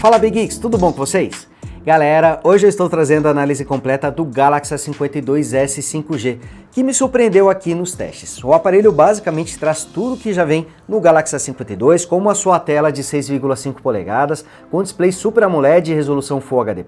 Fala Big Geeks, tudo bom com vocês? Galera, hoje eu estou trazendo a análise completa do Galaxy A52s 5G, que me surpreendeu aqui nos testes. O aparelho basicamente traz tudo que já vem no Galaxy A52, como a sua tela de 6,5 polegadas, com display Super AMOLED e resolução Full HD+,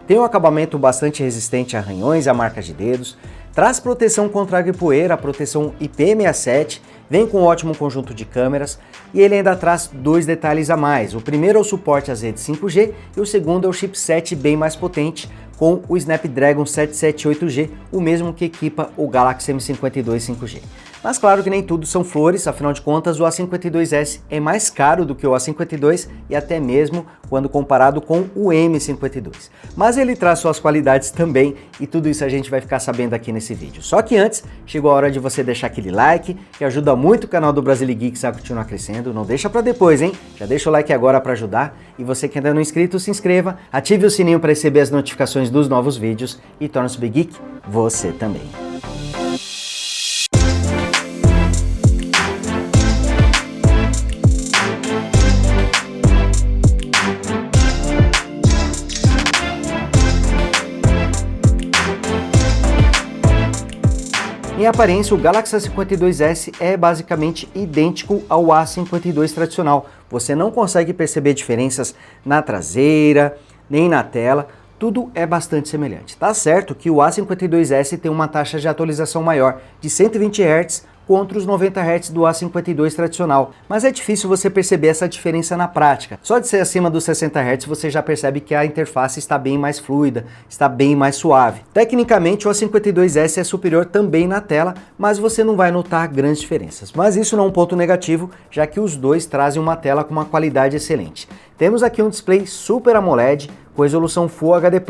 tem um acabamento bastante resistente a arranhões e a marcas de dedos, traz proteção contra água e poeira, proteção IP67, vem com um ótimo conjunto de câmeras e ele ainda traz dois detalhes a mais. O primeiro é o suporte às redes 5G e o segundo é o chipset bem mais potente com o Snapdragon 778G, o mesmo que equipa o Galaxy M52 5G. Mas claro que nem tudo são flores, afinal de contas o A52s é mais caro do que o A52 e até mesmo quando comparado com o M52. Mas ele traz suas qualidades também e tudo isso a gente vai ficar sabendo aqui nesse vídeo. Só que antes, chegou a hora de você deixar aquele like, que ajuda muito o canal do Brasilegeeks a continuar crescendo. Não deixa pra depois, hein? Já deixa o like agora para ajudar. E você que ainda não é inscrito, se inscreva, ative o sininho para receber as notificações dos novos vídeos e torne-se Big Geek você também. Em aparência, o Galaxy A52s é basicamente idêntico ao A52 tradicional. Você não consegue perceber diferenças na traseira, nem na tela, tudo é bastante semelhante. Tá certo que o A52s tem uma taxa de atualização maior, de 120 Hz, contra os 90 Hz do A52 tradicional, mas é difícil você perceber essa diferença na prática. Só de ser acima dos 60 Hz você já percebe que a interface está bem mais fluida, está bem mais suave. Tecnicamente o A52s é superior também na tela, mas você não vai notar grandes diferenças. Mas isso não é um ponto negativo, já que os dois trazem uma tela com uma qualidade excelente. Temos aqui um display Super AMOLED com resolução Full HD+,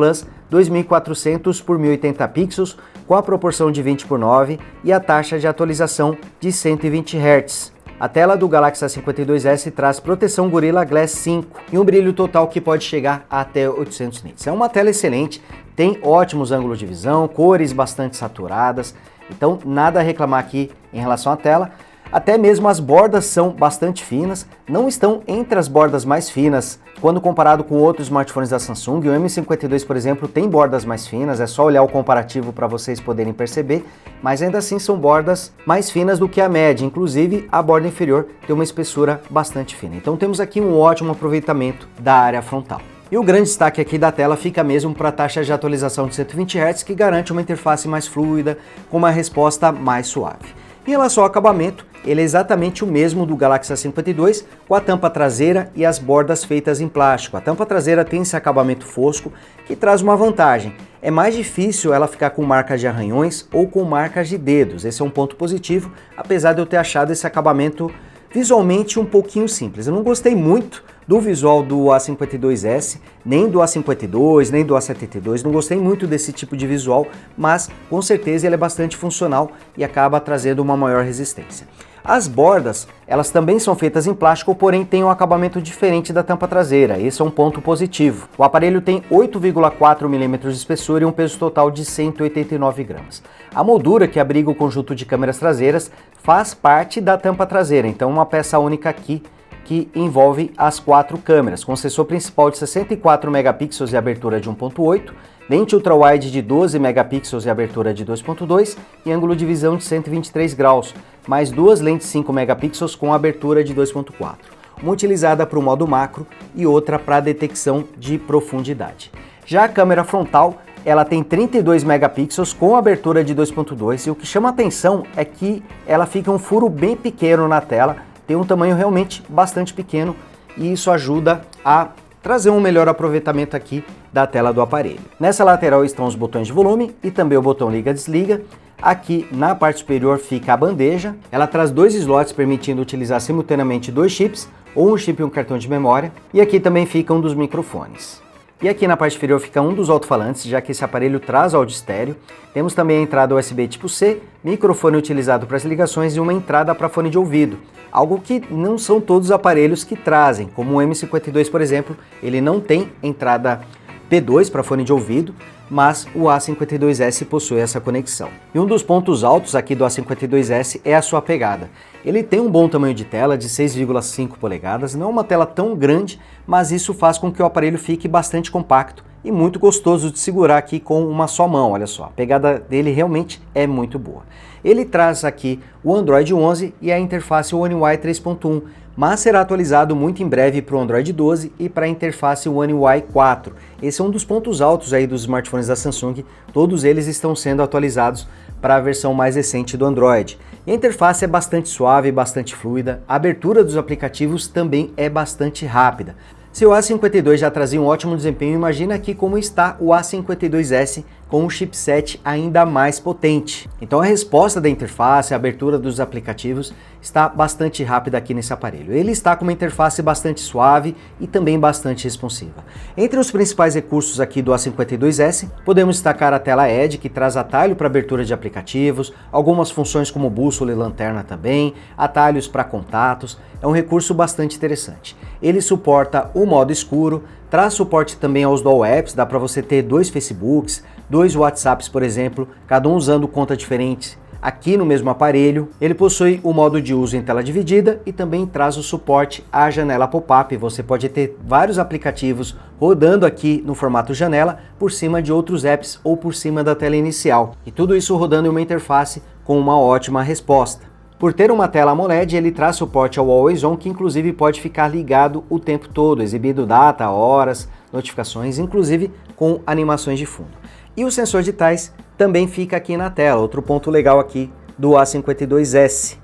2400 por 1080 pixels, com a proporção de 20:9 e a taxa de atualização de 120 Hz. A tela do Galaxy A52s traz proteção Gorilla Glass 5 e um brilho total que pode chegar até 800 nits. É uma tela excelente, tem ótimos ângulos de visão, cores bastante saturadas, então nada a reclamar aqui em relação à tela. Até mesmo as bordas são bastante finas, não estão entre as bordas mais finas quando comparado com outros smartphones da Samsung. O M52, por exemplo, tem bordas mais finas, é só olhar o comparativo para vocês poderem perceber, mas ainda assim são bordas mais finas do que a média, inclusive a borda inferior tem uma espessura bastante fina. Então temos aqui um ótimo aproveitamento da área frontal. E o grande destaque aqui da tela fica mesmo para a taxa de atualização de 120 Hz, que garante uma interface mais fluida, com uma resposta mais suave. Em relação ao acabamento, ele é exatamente o mesmo do Galaxy A52, com a tampa traseira e as bordas feitas em plástico. A tampa traseira tem esse acabamento fosco, que traz uma vantagem. É mais difícil ela ficar com marcas de arranhões ou com marcas de dedos. Esse é um ponto positivo, apesar de eu ter achado esse acabamento visualmente um pouquinho simples. Eu não gostei muito do visual do A52s, nem do A52, nem do A72, não gostei muito desse tipo de visual, mas com certeza ele é bastante funcional e acaba trazendo uma maior resistência. As bordas, elas também são feitas em plástico, porém tem um acabamento diferente da tampa traseira, esse é um ponto positivo. O aparelho tem 8,4 mm de espessura e um peso total de 189 gramas. A moldura que abriga o conjunto de câmeras traseiras faz parte da tampa traseira, então uma peça única aqui que envolve as 4 câmeras, com sensor principal de 64 megapixels e abertura de 1.8, lente ultrawide de 12 megapixels e abertura de 2.2 e ângulo de visão de 123 graus, mais duas lentes 5 megapixels com abertura de 2.4, uma utilizada para o modo macro e outra para detecção de profundidade. Já a câmera frontal, ela tem 32 megapixels com abertura de 2.2 e o que chama atenção é que ela fica um furo bem pequeno na tela, tem um tamanho realmente bastante pequeno e isso ajuda a trazer um melhor aproveitamento aqui da tela do aparelho. Nessa lateral estão os botões de volume e também o botão liga-desliga. Aqui na parte superior fica a bandeja, ela traz dois slots permitindo utilizar simultaneamente dois chips, ou um chip e um cartão de memória, e aqui também fica um dos microfones. E aqui na parte inferior fica um dos alto-falantes, já que esse aparelho traz áudio estéreo. Temos também a entrada USB tipo C, microfone utilizado para as ligações e uma entrada para fone de ouvido. Algo que não são todos os aparelhos que trazem, como o M52, por exemplo, ele não tem entrada P2 para fone de ouvido, mas o A52s possui essa conexão. E um dos pontos altos aqui do A52s é a sua pegada. Ele tem um bom tamanho de tela de 6,5 polegadas, não é uma tela tão grande, mas isso faz com que o aparelho fique bastante compacto e muito gostoso de segurar aqui com uma só mão, olha só. A pegada dele realmente é muito boa. Ele traz aqui o Android 11 e a interface One UI 3.1, mas será atualizado muito em breve para o Android 12 e para a interface One UI 4. Esse é um dos pontos altos aí dos smartphones da Samsung, todos eles estão sendo atualizados para a versão mais recente do Android. E a interface é bastante suave, bastante fluida, a abertura dos aplicativos também é bastante rápida. Se o A52 já trazia um ótimo desempenho, imagina aqui como está o A52s com um chipset ainda mais potente. Então a resposta da interface, a abertura dos aplicativos está bastante rápida aqui nesse aparelho. Ele está com uma interface bastante suave e também bastante responsiva. Entre os principais recursos aqui do A52s, podemos destacar a tela Edge, que traz atalho para abertura de aplicativos, algumas funções como bússola e lanterna também, atalhos para contatos. É um recurso bastante interessante. Ele suporta o modo escuro, traz suporte também aos Dual Apps, dá para você ter 2 Facebooks, 2 WhatsApps, por exemplo, cada um usando conta diferente aqui no mesmo aparelho. Ele possui o modo de uso em tela dividida e também traz o suporte à janela pop-up. Você pode ter vários aplicativos rodando aqui no formato janela por cima de outros apps ou por cima da tela inicial. E tudo isso rodando em uma interface com uma ótima resposta. Por ter uma tela AMOLED, ele traz suporte ao Always On, que inclusive pode ficar ligado o tempo todo, exibindo data, horas, notificações, inclusive com animações de fundo. E o sensor de tais também fica aqui na tela, outro ponto legal aqui do A52s.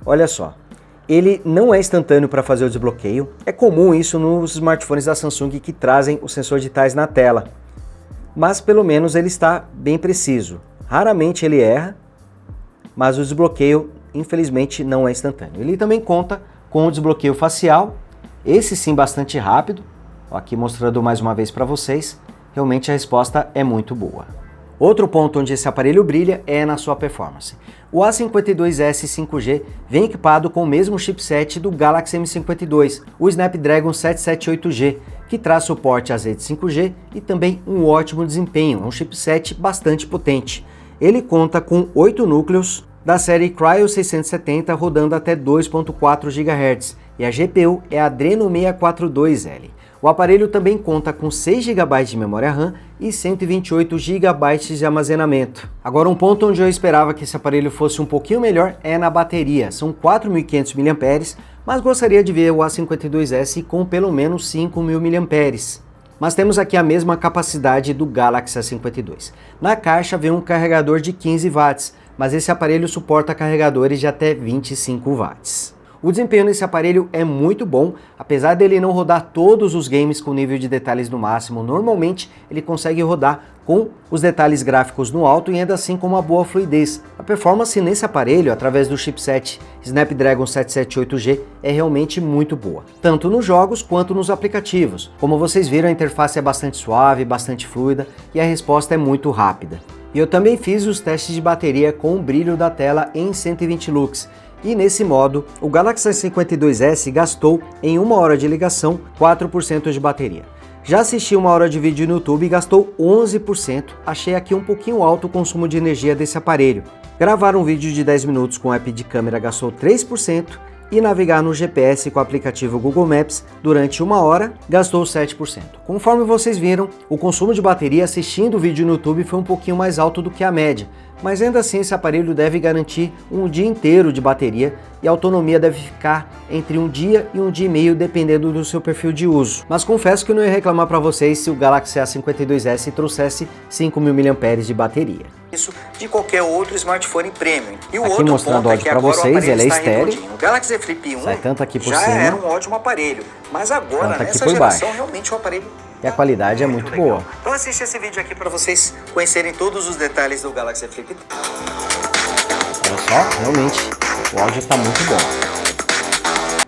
Olha só, ele não é instantâneo para fazer o desbloqueio, é comum isso nos smartphones da Samsung que trazem o sensor de tais na tela, mas pelo menos ele está bem preciso. Raramente ele erra, mas o desbloqueio infelizmente não é instantâneo. Ele também conta com o desbloqueio facial, esse sim bastante rápido, aqui mostrando mais uma vez para vocês, realmente a resposta é muito boa. Outro ponto onde esse aparelho brilha é na sua performance. O A52s 5G vem equipado com o mesmo chipset do Galaxy M52, o Snapdragon 778G, que traz suporte às redes 5G e também um ótimo desempenho, um chipset bastante potente. Ele conta com 8 núcleos da série Cryo 670 rodando até 2.4 GHz e a GPU é a Adreno 642L. O aparelho também conta com 6 GB de memória RAM e 128 GB de armazenamento. Agora um ponto onde eu esperava que esse aparelho fosse um pouquinho melhor é na bateria, são 4.500 mAh, mas gostaria de ver o A52s com pelo menos 5.000 mAh. Mas temos aqui a mesma capacidade do Galaxy A52. Na caixa vem um carregador de 15 watts, mas esse aparelho suporta carregadores de até 25 watts. O desempenho nesse aparelho é muito bom, apesar dele não rodar todos os games com nível de detalhes no máximo, normalmente ele consegue rodar com os detalhes gráficos no alto e ainda assim com uma boa fluidez. A performance nesse aparelho, através do chipset Snapdragon 778G, é realmente muito boa, tanto nos jogos quanto nos aplicativos. Como vocês viram, a interface é bastante suave, bastante fluida e a resposta é muito rápida. E eu também fiz os testes de bateria com o brilho da tela em 120 lux. E nesse modo, o Galaxy S52s gastou em 1 hora de ligação 4% de bateria. Já assisti 1 hora de vídeo no YouTube e gastou 11%, achei aqui um pouquinho alto o consumo de energia desse aparelho. Gravar um vídeo de 10 minutos com app de câmera gastou 3% e navegar no GPS com o aplicativo Google Maps durante 1 hora gastou 7%. Conforme vocês viram, o consumo de bateria assistindo o vídeo no YouTube foi um pouquinho mais alto do que a média, mas ainda assim esse aparelho deve garantir um dia inteiro de bateria e a autonomia deve ficar entre 1 dia e 1 dia e meio dependendo do seu perfil de uso. Mas confesso que eu não ia reclamar para vocês se o Galaxy A52s trouxesse 5.000 mAh de bateria. Isso de qualquer outro smartphone premium. E o aqui mostrando o áudio para vocês, ele é estéreo. O Galaxy Z Flip 1 sai tanto aqui por já cima, era um ótimo aparelho, mas agora aqui nessa por geração baixo. realmente o aparelho E a qualidade é muito legal. boa. Então assiste esse vídeo aqui para vocês conhecerem todos os detalhes do Galaxy Flip. Olha só, realmente, o áudio está muito bom.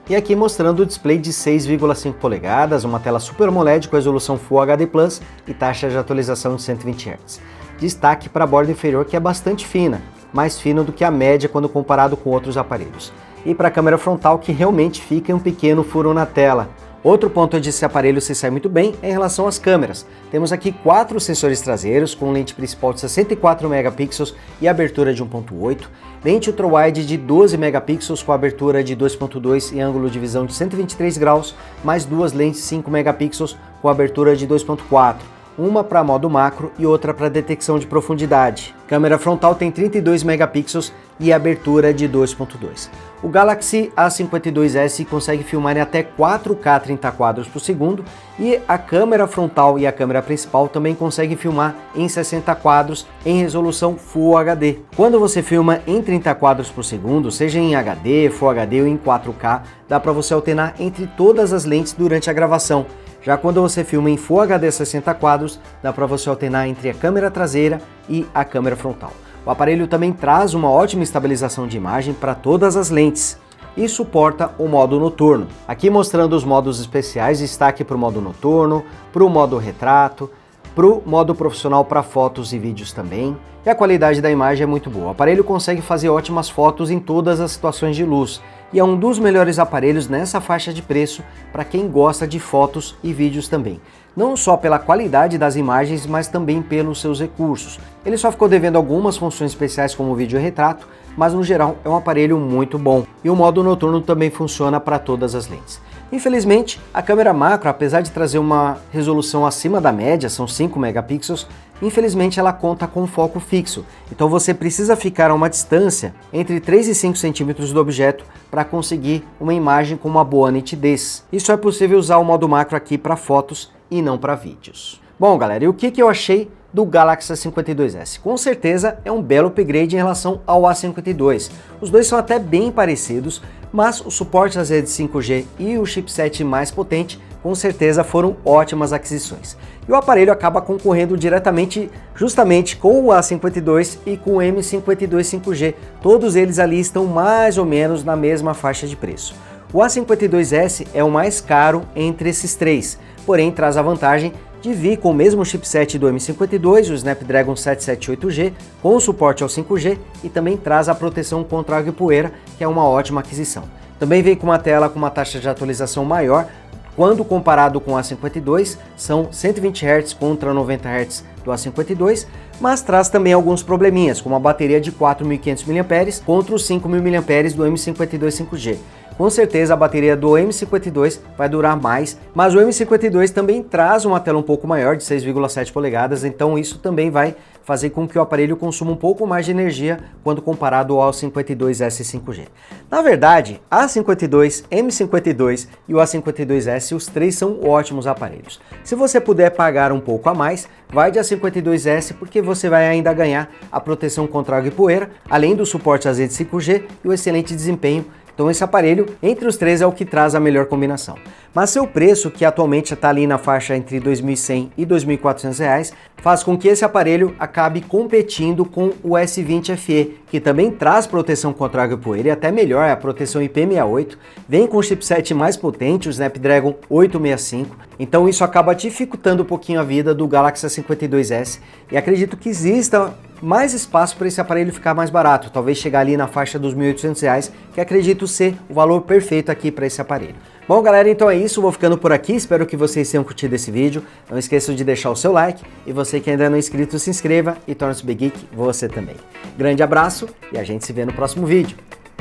E aqui mostrando o display de 6,5 polegadas, uma tela Super AMOLED com resolução Full HD Plus e taxa de atualização de 120 Hz. Destaque para a borda inferior, que é bastante fina, mais fina do que a média quando comparado com outros aparelhos. E para a câmera frontal, que realmente fica um pequeno furo na tela. Outro ponto onde esse aparelho se sai muito bem é em relação às câmeras. Temos aqui 4 sensores traseiros com lente principal de 64 megapixels e abertura de 1.8, lente ultra-wide de 12 megapixels com abertura de 2.2 e ângulo de visão de 123 graus, mais 2 lentes 5 megapixels com abertura de 2.4. Uma para modo macro e outra para detecção de profundidade. Câmera frontal tem 32 megapixels e abertura de 2.2. O Galaxy A52s consegue filmar em até 4K 30 quadros por segundo e a câmera frontal e a câmera principal também conseguem filmar em 60 quadros em resolução Full HD. Quando você filma em 30 quadros por segundo, seja em HD, Full HD ou em 4K, dá para você alternar entre todas as lentes durante a gravação. Já quando você filma em Full HD 60 quadros, dá para você alternar entre a câmera traseira e a câmera frontal. O aparelho também traz uma ótima estabilização de imagem para todas as lentes e suporta o modo noturno. Aqui mostrando os modos especiais, destaque para o modo noturno, para o modo retrato, para o modo profissional para fotos e vídeos também. E a qualidade da imagem é muito boa. O aparelho consegue fazer ótimas fotos em todas as situações de luz e é um dos melhores aparelhos nessa faixa de preço para quem gosta de fotos e vídeos também. Não só pela qualidade das imagens, mas também pelos seus recursos. Ele só ficou devendo algumas funções especiais como vídeo e retrato, mas no geral é um aparelho muito bom. E o modo noturno também funciona para todas as lentes. Infelizmente, a câmera macro, apesar de trazer uma resolução acima da média, são 5 megapixels, infelizmente ela conta com foco fixo. Então você precisa ficar a uma distância entre 3 e 5 centímetros do objeto para conseguir uma imagem com uma boa nitidez. E só é possível usar o modo macro aqui para fotos e não para vídeos. Bom, galera, e o que eu achei do Galaxy A52s? Com certeza é um belo upgrade em relação ao A52. Os dois são até bem parecidos, mas o suporte às redes 5G e o chipset mais potente com certeza foram ótimas aquisições. E o aparelho acaba concorrendo diretamente justamente com o A52 e com o M52 5G. Todos eles ali estão mais ou menos na mesma faixa de preço. O A52s é o mais caro entre esses três, porém traz a vantagem de vir com o mesmo chipset do M52, o Snapdragon 778G, com suporte ao 5G e também traz a proteção contra água e poeira, que é uma ótima aquisição. Também vem com uma tela com uma taxa de atualização maior, quando comparado com o A52, são 120 Hz contra 90 Hz do A52, mas traz também alguns probleminhas, como a bateria de 4.500 mAh contra os 5.000 mAh do M52 5G. Com certeza a bateria do M52 vai durar mais, mas o M52 também traz uma tela um pouco maior, de 6,7 polegadas, então isso também vai fazer com que o aparelho consuma um pouco mais de energia quando comparado ao 52S 5G. Na verdade, A52, M52 e o A52S, os três são ótimos aparelhos. Se você puder pagar um pouco a mais, vai de A52S porque você vai ainda ganhar a proteção contra água e poeira, além do suporte às redes 5G e o excelente desempenho. Então esse aparelho, entre os três, é o que traz a melhor combinação. Mas seu preço, que atualmente está ali na faixa entre R$ 2.100 e R$ 2.400, faz com que esse aparelho acabe competindo com o S20 FE, que também traz proteção contra água e poeira e até melhor, a proteção IP68, vem com o chipset mais potente, o Snapdragon 865, então isso acaba dificultando um pouquinho a vida do Galaxy A52s e acredito que exista mais espaço para esse aparelho ficar mais barato, talvez chegar ali na faixa dos R$ 1.800, que acredito ser o valor perfeito aqui para esse aparelho. Bom, galera, então é isso, vou ficando por aqui, espero que vocês tenham curtido esse vídeo, não esqueçam de deixar o seu like, e você que ainda não é inscrito, se inscreva e torne-se Big Geek você também. Grande abraço e a gente se vê no próximo vídeo.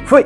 Fui!